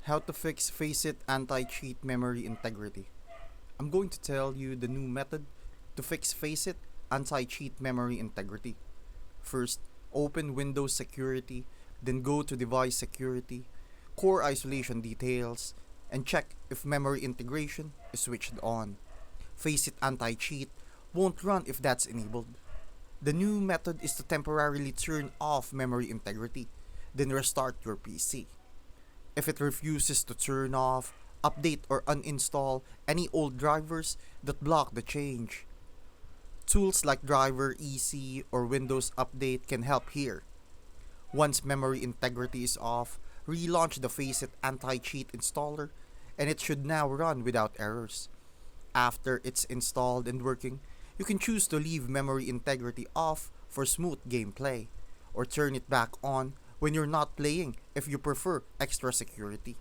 How to fix Faceit Anti-Cheat memory integrity. I'm going to tell you the new method to fix Faceit Anti-Cheat memory integrity. First, open Windows Security, then go to Device Security, Core Isolation Details, and check if memory integration is switched on. Faceit Anti-Cheat won't run if that's enabled. The new method is to temporarily turn off memory integrity, then restart your PC. If it refuses to turn off, update or uninstall any old drivers that block the change. Tools like Driver EC or Windows Update can help here. Once memory integrity is off, relaunch the Faceit Anti-Cheat installer and it should now run without errors. After it's installed and working, you can choose to leave memory integrity off for smooth gameplay or turn it back on when you're not playing if you prefer extra security.